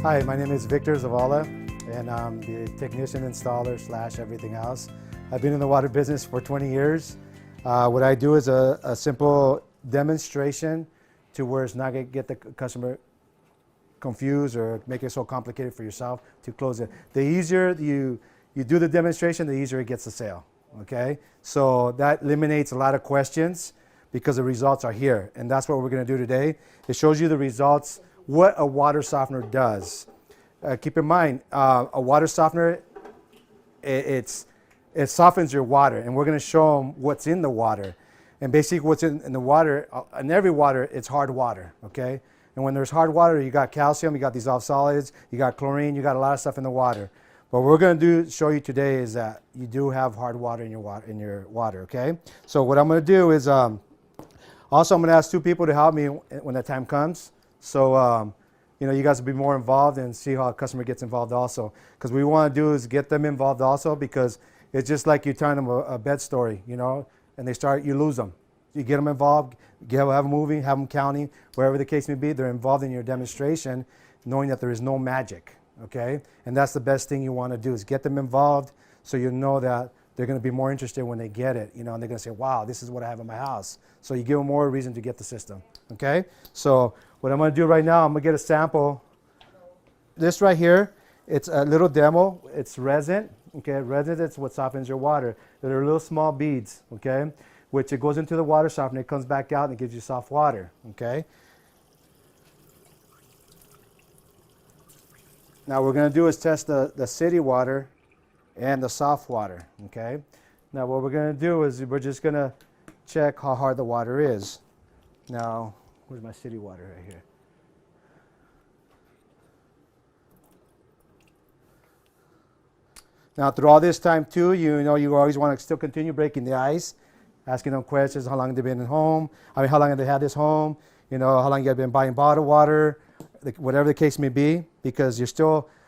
Hi, my name is Victor Zavala, and I'm the technician installer / everything else. I've been in the water business for 20 years. What I do is a simple demonstration to where it's not going to get the customer confused or make it so complicated for yourself to close it. The easier you do the demonstration, the easier it gets the sale, okay? So that eliminates a lot of questions because the results are here, and that's what we're going to do today. It shows you the results, what a water softener does. Keep in mind, a water softener, it softens your water, and we're going to show them what's in the water. And basically what's in the water, in every water, it's hard water, okay? And when there's hard water, you got calcium, you got dissolved solids, you got chlorine, you got a lot of stuff in the water. What we're going to show you today is that you do have hard water in your water, okay? So what I'm going to do is, also I'm going to ask two people to help me when that time comes. So, you guys will be more involved and see how a customer gets involved also. Because what we want to do is get them involved also, because it's just like you're telling them a bed story, and you lose them. You get them involved, have them moving, have them counting, wherever the case may be, they're involved in your demonstration, knowing that there is no magic, okay? And that's the best thing you want to do, is get them involved so you know that they're going to be more interested when they get it, and they're going to say, wow, this is what I have in my house. So you give them more reason to get the system, okay? So what I'm going to do right now, I'm going to get a sample. This right here, it's a little demo. It's resin, okay? Resin is what softens your water. They're little small beads, okay? Which it goes into the water softener, it comes back out and it gives you soft water, okay? Now what we're going to do is test the city water and the soft water, okay? Now what we're going to do is we're just going to check how hard the water is. Now, where's my city water right here? Now through all this time too, you always want to still continue breaking the ice, asking them questions, how long they've been at home, how long have they had this home, how long you've been buying bottled water, whatever the case may be, because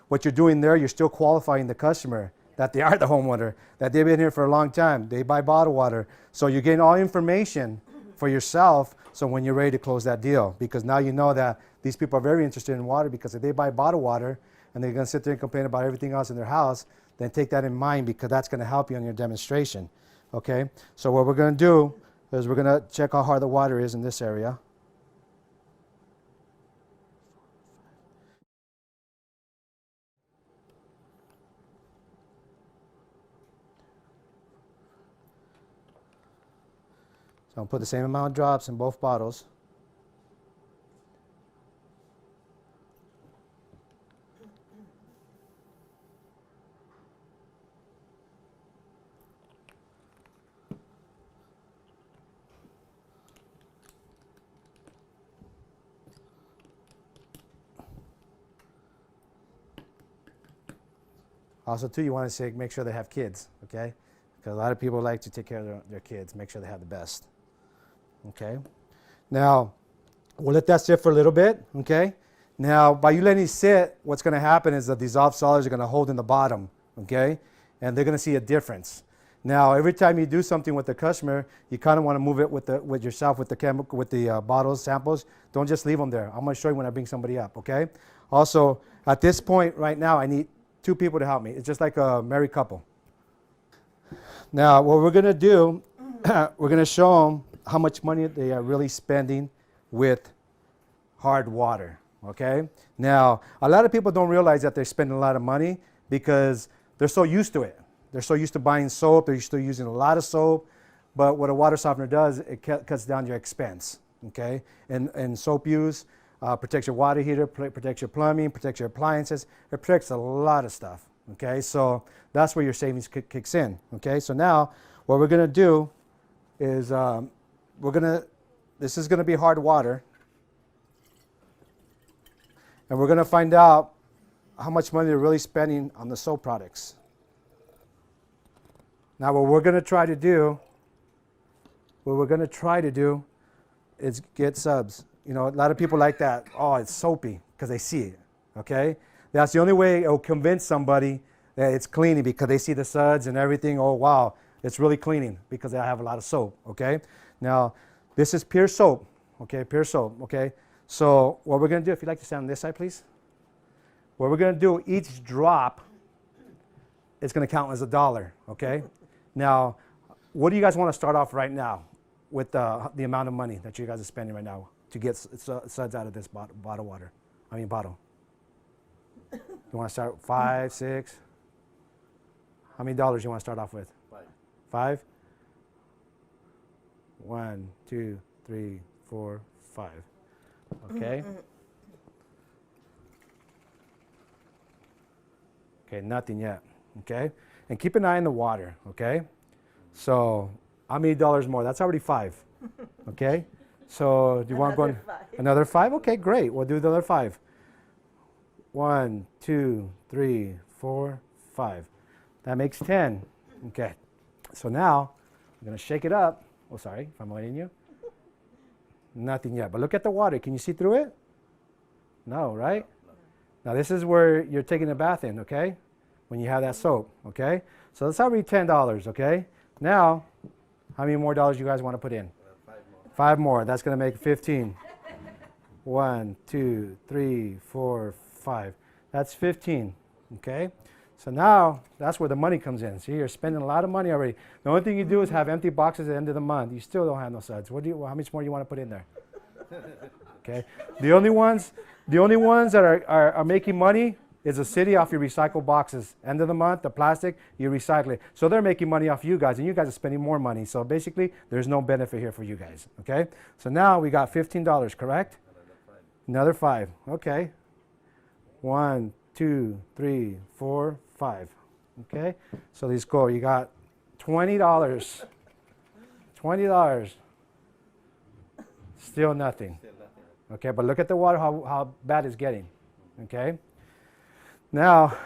what you're doing there, you're still qualifying the customer that they are the homeowner, that they've been here for a long time, they buy bottled water. So you're getting all information for yourself, so when you're ready to close that deal, because now you know that these people are very interested in water, because if they buy bottled water and they're going to sit there and complain about everything else in their house, then take that in mind, because that's going to help you on your demonstration. Okay, so what we're going to do is we're going to check how hard the water is in this area. So I'll put the same amount of drops in both bottles. Also, too, you want to make sure they have kids, okay? Because a lot of people like to take care of their kids, make sure they have the best, okay? Now, we'll let that sit for a little bit, okay? Now, by you letting it sit, what's going to happen is the dissolved solids are going to hold in the bottom, okay? And they're going to see a difference. Now, every time you do something with the customer, you kind of want to move it with the bottles, samples. Don't just leave them there. I'm going to show you when I bring somebody up, okay? Also, at this point right now, I need two people to help me. It's just like a married couple. Now, what we're going to do, we're going to show them how much money they are really spending with hard water, okay? Now, a lot of people don't realize that they're spending a lot of money because they're so used to it. They're so used to buying soap. They're used to using a lot of soap. But what a water softener does, it cuts down your expense, okay? And soap use protects your water heater, protects your plumbing, protects your appliances. It protects a lot of stuff, okay? So that's where your savings kicks in, okay? So now what we're going to do is this is going to be hard water. And we're going to find out how much money they're really spending on the soap products. Now what we're going to try to do is get subs. A lot of people like that, oh, it's soapy, because they see it, okay? That's the only way it will convince somebody that it's cleaning, because they see the suds and everything. Oh, wow, it's really cleaning because I have a lot of soap, okay? Now, this is pure soap, okay, pure soap, okay? So what we're going to do, if you'd like to stand on this side, please. what we're going to do, each drop is going to count as $1, okay? Now, what do you guys want to start off right now with the amount of money that you guys are spending right now to get suds out of this bottle water? Bottle. You want to start 5, 6? How many dollars you want to start off with? 5? 1, 2, 3, 4, 5. Okay. Okay, nothing yet. Okay, and keep an eye on the water. Okay, so how many dollars more? That's already 5. Okay, so do you want to go another 5? Okay, great. We'll do the other 5. 1, 2, 3, 4, 5. That makes 10. Okay, so now I'm going to shake it up. Oh, sorry if I'm letting you. Nothing yet, but look at the water. Can you see through it? No, right? Now this is where you're taking a bath in, okay? When you have that soap, okay? So that's already $10, okay? Now, how many more dollars you guys want to put in? 5 more. 5 more. That's going to make 15. 1, 2, 3, 4, 5. That's 15, okay? So now, that's where the money comes in. See, you're spending a lot of money already. The only thing you do is have empty boxes at the end of the month. You still don't have no suds. How much more do you want to put in there? Okay. The only ones that are making money is the city off your recycled boxes. End of the month, the plastic, you recycle it. So they're making money off you guys, and you guys are spending more money. So basically, there's no benefit here for you guys. Okay. So now we got $15, correct? Another 5. Okay. 1, 2, 3, 4, 5. Okay. So these go. You got $20. $20. Still nothing. Okay, but look at the water, how bad it's getting. Okay. Now,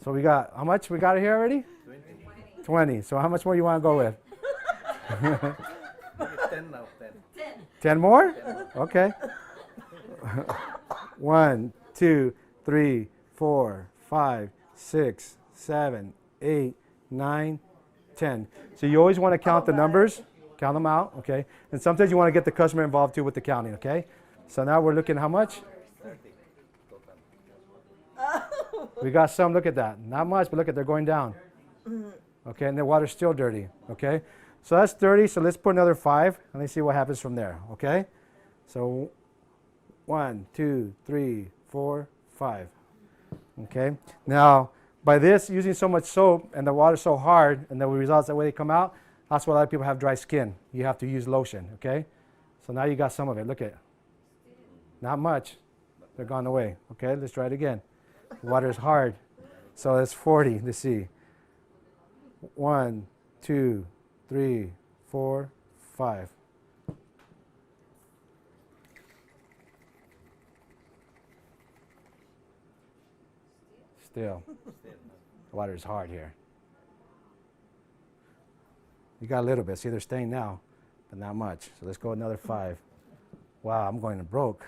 so we got, how much we got here already? 20. So how much more you want to go with? 10 now. 10. 10 more? Okay. 1, 2, 3, 4, 5, 6, 7, 8, 9, 10. So you always want to count the numbers, count them out, okay? And sometimes you want to get the customer involved too with the counting, okay? So now we're looking how much? 30. We got some, look at that. Not much, but look at, they're going down. Okay, and the water's still dirty, okay? So that's 30, so let's put another 5, and let's see what happens from there, okay? So 1, 2, 3, 4, 5. Okay, now by this, using so much soap and the water's so hard and the results, the way they come out, that's why a lot of people have dry skin. You have to use lotion, okay? So now you got some of it, look at it. Not much, they're gone away. Okay, let's try it again. Water is hard, so it's 40, let's see. 1, 2, 3, 4, 5. Still, the water is hard here. You got a little bit. See, they're staying now, but not much. So let's go another 5. Wow, I'm going to broke.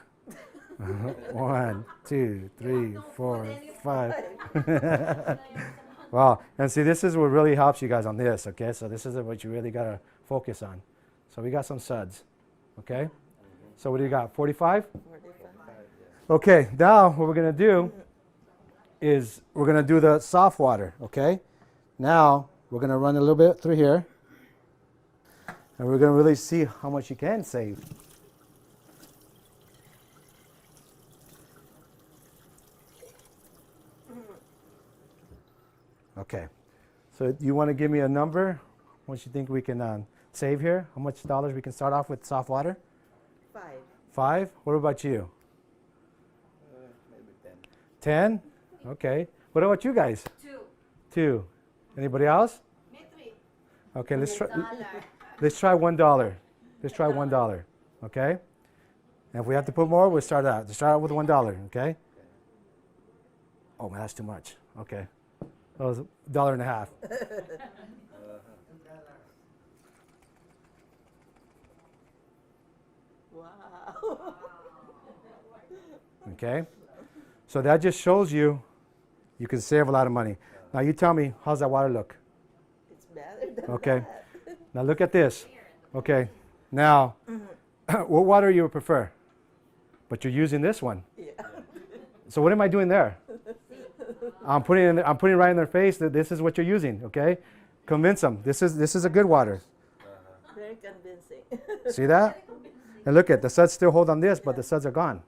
1, 2, 3, 4, 5. Wow, and see, this is what really helps you guys on this, okay? So this is what you really got to focus on. So we got some suds, okay? So what do you got, 45? 45. Okay, now what we're going to do is we're going to do the soft water, okay? Now we're going to run a little bit through here, and we're going to really see how much you can save. Okay, so you want to give me a number? What you think we can save here? How much dollars we can start off with soft water? 5. 5? What about you? Maybe 10? 10. Okay. What about you guys? 2. 2. Anybody else? Me 3. Okay, let's try $1. $1. Let's try $1. Okay? And if we have to put more, we'll start out. Let's start out with $1, okay? Oh man, that's too much. Okay. That was $1.50. Wow. Okay? So that just shows you can save a lot of money. Now you tell me, how's that water look? It's better than Okay. that. Now look at this. Okay. Now, what water you would prefer? But you're using this one. Yeah. So what am I doing there? I'm putting it right in their face that this is what you're using, okay? Convince them. This is a good water. Very convincing. See that? And look at the suds still hold on this, but the suds are gone.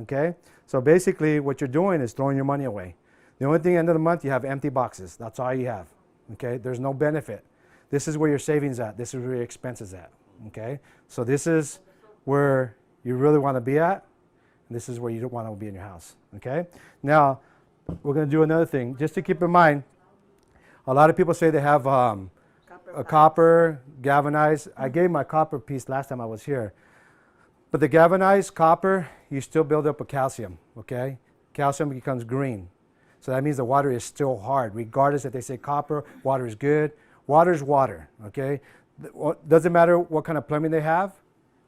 Okay? So basically what you're doing is throwing your money away. The only thing at the end of the month, you have empty boxes. That's all you have. Okay? There's no benefit. This is where your savings at. This is where your expenses at. Okay? So this is where you really want to be at. And this is where you don't want to be in your house. Okay? Now, we're going to do another thing. Just to keep in mind, a lot of people say they have a copper, galvanized. I gave my copper piece last time I was here. But the galvanized copper, you still build up a calcium, okay? Calcium becomes green. So that means the water is still hard. Regardless if they say copper, water is good. Water is water, okay? Doesn't matter what kind of plumbing they have,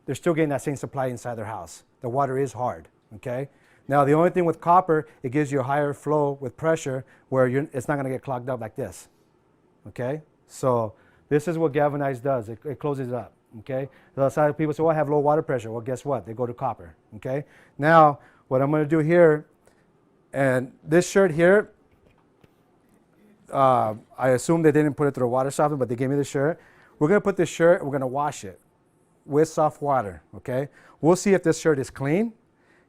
they're still getting that same supply inside their house. The water is hard, okay? Now, the only thing with copper, it gives you a higher flow with pressure where it's not going to get clogged up like this, okay? So this is what galvanized does. It closes it up. Okay, so that's how people say, well, I have low water pressure. Well, guess what? They go to copper. Okay, now what I'm going to do here, and this shirt here, I assume they didn't put it through a water softener, but they gave me the shirt. We're going to put this shirt, we're going to wash it with soft water. Okay, we'll see if this shirt is clean,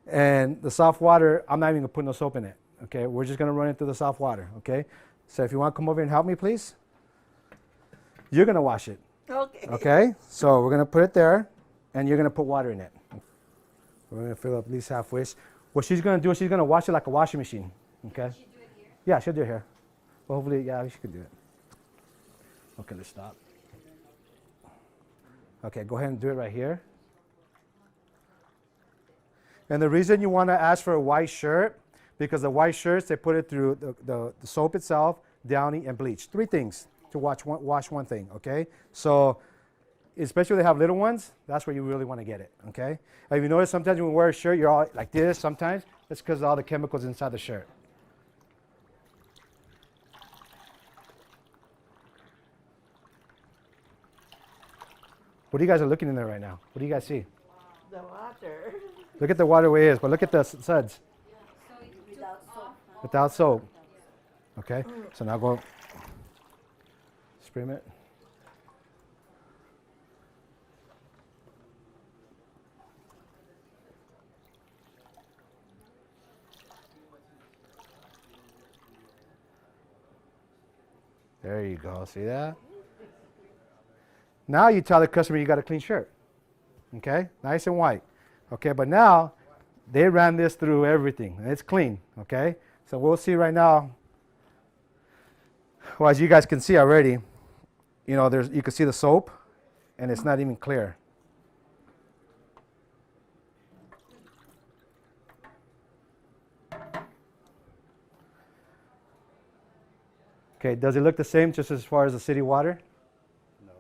and the soft water, I'm not even going to put no soap in it. Okay, we're just going to run it through the soft water. Okay, so if you want to come over and help me, please, you're going to wash it. Okay. Okay, so we're going to put it there, and you're going to put water in it. We're going to fill up at least halfway. What she's going to do is she's going to wash it like a washing machine. Okay? She do it here? Yeah, she'll do it here. Well, hopefully, yeah, she could do it. Okay, let's stop. Okay, go ahead and do it right here. And the reason you want to ask for a white shirt, because the white shirts, they put it through the soap itself, Downy, and bleach. 3 things to wash one thing, okay? So, especially if they have little ones, that's where you really want to get it, okay? If you notice, sometimes when you wear a shirt, you're all like this sometimes. That's because of all the chemicals inside the shirt. What do you guys are looking in there right now? What do you guys see? The water. Look at the water where it is, but look at the suds. So it Without soap. Without soap. Okay, so now go spray it. There you go, see that? Now you tell the customer you got a clean shirt. Okay, nice and white. Okay, but now they ran this through everything and it's clean. Okay, so we'll see right now. Well, as you guys can see already, you know, you can see the soap and it's not even clear. Okay, does it look the same just as far as the city water? No.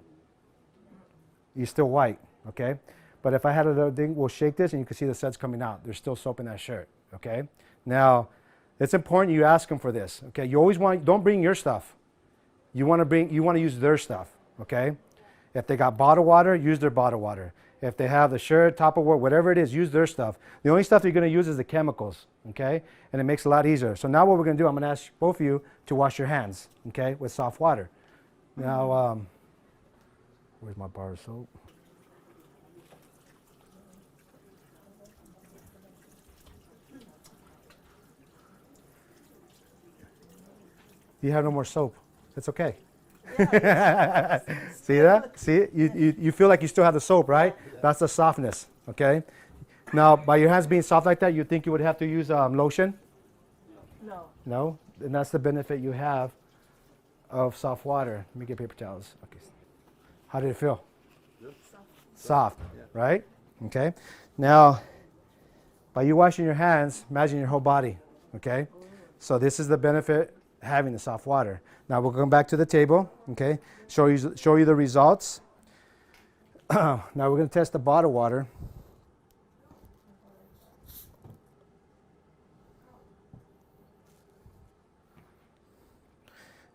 You're still white, okay? But if I had another thing, we'll shake this and you can see the suds coming out. There's still soap in that shirt, okay? Now, it's important you ask them for this, okay? You always don't bring your stuff. You want to use their stuff, okay? If they got bottled water, use their bottled water. If they have the shirt, Tupperware, whatever it is, use their stuff. The only stuff you're going to use is the chemicals, okay? And it makes it a lot easier. So now what we're going to do, I'm going to ask both of you to wash your hands, okay, with soft water. Now, where's my bar of soap? You have no more soap. It's okay. See that? See, you feel like you still have the soap, right? That's the softness, okay? Now, by your hands being soft like that, you think you would have to use lotion? No. No? And that's the benefit you have of soft water. Let me get paper towels. Okay. How did it feel? Soft, right? Okay. Now, by you washing your hands, imagine your whole body, okay? So this is the benefit having the soft water. Now we'll come back to the table, okay? Show you the results. Now we're going to test the bottled water.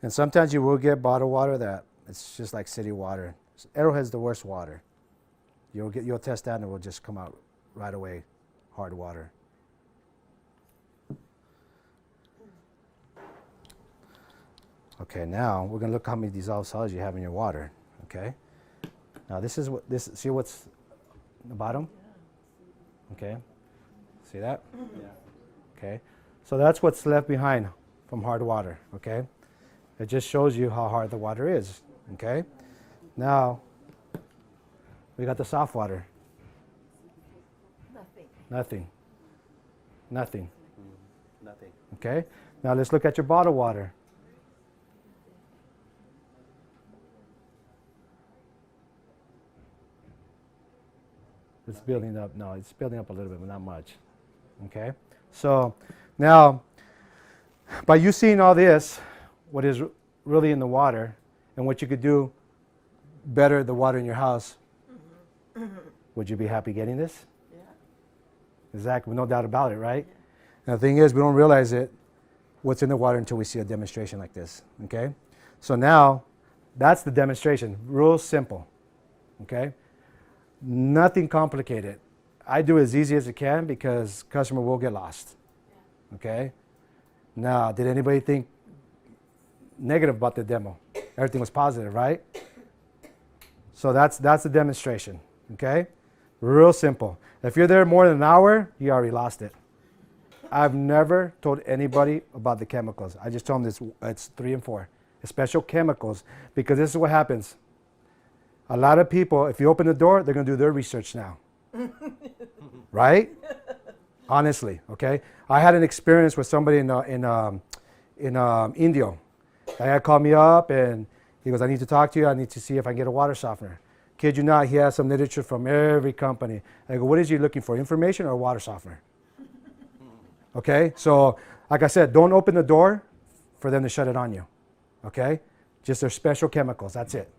And sometimes you will get bottled water that it's just like city water. Arrowhead's the worst water. You'll test that and it will just come out right away, hard water. Okay, now we're going to look how many dissolved solids you have in your water. Okay. Now this is see what's the bottom? Okay. See that? Yeah. Okay. So that's what's left behind from hard water. Okay. It just shows you how hard the water is. Okay. Now we got the soft water. Nothing. Nothing. Nothing. Nothing. Okay. Now let's look at your bottled water. It's building up. No, it's building up a little bit, but not much. Okay. So now, by you seeing all this, what is really in the water, and what you could do better the water in your house, would you be happy getting this? Yeah. Exactly. No doubt about it, right? And the thing is, we don't realize it, what's in the water, until we see a demonstration like this. Okay. So now, that's the demonstration. Real simple. Okay. Nothing complicated. I do as easy as I can because customer will get lost. Okay? Now, did anybody think negative about the demo? Everything was positive, right? So that's the demonstration. Okay? Real simple. If you're there more than an hour, you already lost it. I've never told anybody about the chemicals. I just told them it's 3 and 4. It's special chemicals, because this is what happens. A lot of people, if you open the door, they're going to do their research now. Right? Honestly, okay? I had an experience with somebody in Indio. The guy called me up and he goes, I need to talk to you. I need to see if I can get a water softener. Kid you not, he has some literature from every company. I go, what is he looking for, information or a water softener? Okay? So, like I said, don't open the door for them to shut it on you. Okay? Just their special chemicals, that's it.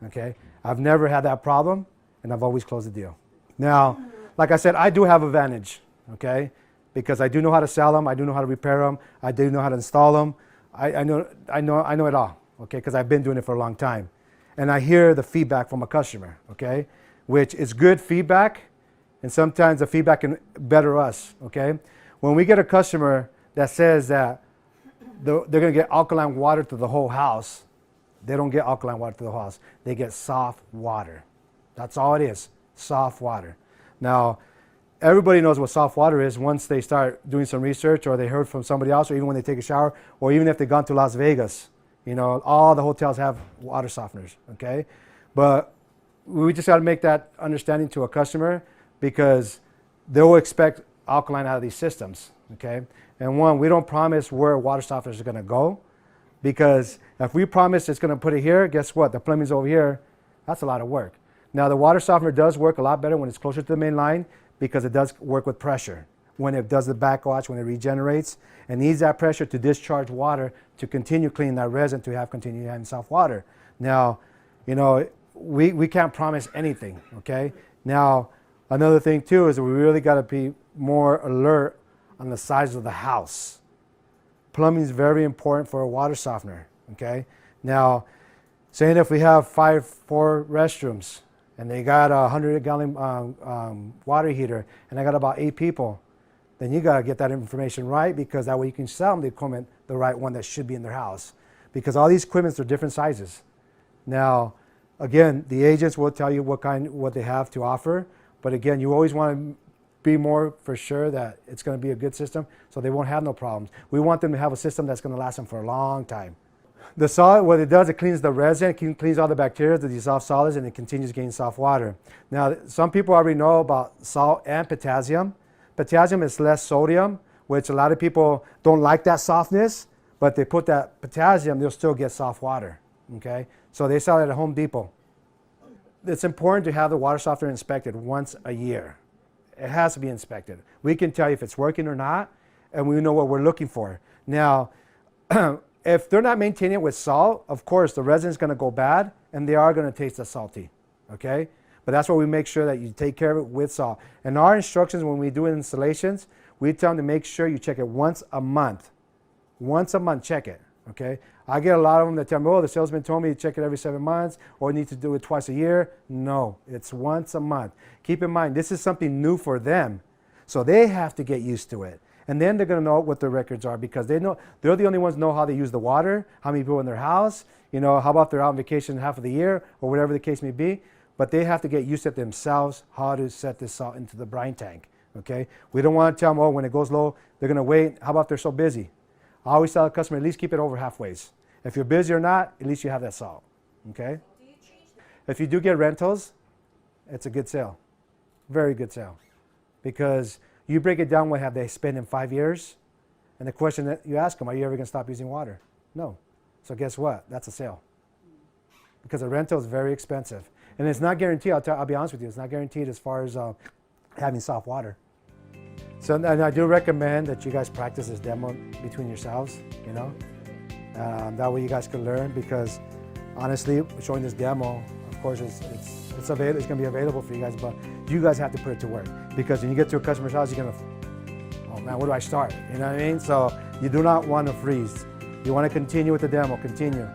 Okay? I've never had that problem, and I've always closed the deal. Now, like I said, I do have advantage, okay? Because I do know how to sell them, I do know how to repair them, I do know how to install them. I know it all, okay? Because I've been doing it for a long time. And I hear the feedback from a customer, okay? Which is good feedback, and sometimes the feedback can better us, okay? When we get a customer that says that they're going to get alkaline water to the whole house, they don't get alkaline water to the house. They get soft water. That's all it is, soft water. Now, everybody knows what soft water is once they start doing some research, or they heard from somebody else, or even when they take a shower, or even if they've gone to Las Vegas. You know, all the hotels have water softeners, okay? But we just got to make that understanding to a customer, because they'll expect alkaline out of these systems, okay? And one, we don't promise where water softeners are going to go, because if we promise it's going to put it here, guess what? The plumbing's over here. That's a lot of work. Now, the water softener does work a lot better when it's closer to the main line, because it does work with pressure. When it does the backwash, when it regenerates, it needs that pressure to discharge water to continue cleaning that resin, to have continue having soft water. Now, you know, we can't promise anything, okay? Now, another thing too is that we really got to be more alert on the size of the house. Plumbing is very important for a water softener, okay? Now, saying if we have 4 restrooms, and they got a 100-gallon water heater, and I got about 8 people, then you got to get that information right, because that way you can sell them the equipment, the right one that should be in their house. Because all these equipments are different sizes. Now, again, the agents will tell you what they have to offer, but again, you always want to be more for sure that it's going to be a good system, so they won't have no problems. We want them to have a system that's going to last them for a long time. The solid, what it does, it cleans the resin, it cleans all the bacteria, the dissolved solids, and it continues getting soft water. Now, some people already know about salt and potassium. Potassium is less sodium, which a lot of people don't like that softness, but they put that potassium, they'll still get soft water, okay? So they sell it at Home Depot. It's important to have the water softener inspected once a year. It has to be inspected. We can tell you if it's working or not, and we know what we're looking for. Now, if they're not maintaining it with salt, of course, the resin is going to go bad, and they are going to taste salty, okay? But that's why we make sure that you take care of it with salt. And our instructions when we do installations, we tell them to make sure you check it once a month. Once a month, check it, okay? I get a lot of them that tell me, oh, the salesman told me to check it every 7 months, or I need to do it twice a year. No, it's once a month. Keep in mind, this is something new for them, so they have to get used to it. And then they're going to know what their records are, because they're the only ones who know how they use the water, how many people in their house, how about they're out on vacation half of the year or whatever the case may be. But they have to get used to it themselves, how to set this salt into the brine tank. Okay? We don't want to tell them, oh, when it goes low, they're going to wait. How about they're so busy? I always tell the customer, at least keep it over halfways. If you're busy or not, at least you have that salt. Okay? If you do get rentals, it's a good sale. Very good sale. Because you break it down, what have they spent in 5 years? And the question that you ask them, are you ever going to stop using water? No. So guess what? That's a sale. Because a rental is very expensive. And it's not guaranteed, I'll be honest with you, it's not guaranteed as far as having soft water. So, and I do recommend that you guys practice this demo between yourselves, that way you guys can learn, because honestly, showing this demo, of course, it's going to be available for you guys, but you guys have to put it to work, because when you get to a customer's house, you're going to, oh man, where do I start? You know what I mean? So you do not want to freeze. You want to continue with the demo, continue.